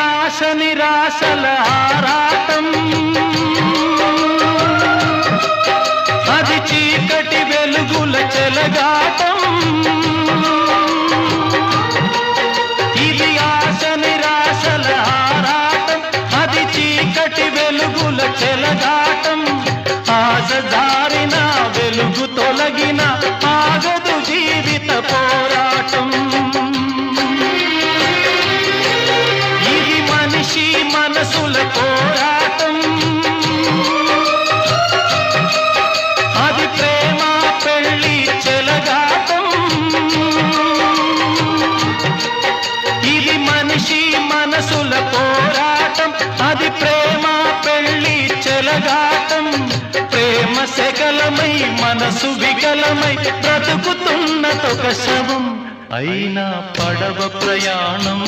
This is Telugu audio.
ఆశ నిరాశల ఆరాటం, అది చీకటి వెలుగుల చెలగాటం. ఇది ఆశ నిరాశల ఆరాటం, అది చీకటి వెలుగుల చెలగాటం. ఆశ జారిన వెలుగు తొలగిన ఆగదు జీవిత పోరాటం. ఇది మనిషి మనసుల పోరాటం, అది ప్రేమ పెళ్లి చెలగాటం. ఇది మనిషి మనసుల పోరాటం, అది ప్రేమ పెళ్లి చెలగాటం. ప్రేమ సెగలమై మనసు వికలమై బ్రతుకుతున్నదొక శవం, అయినా పడవ ప్రయాణం.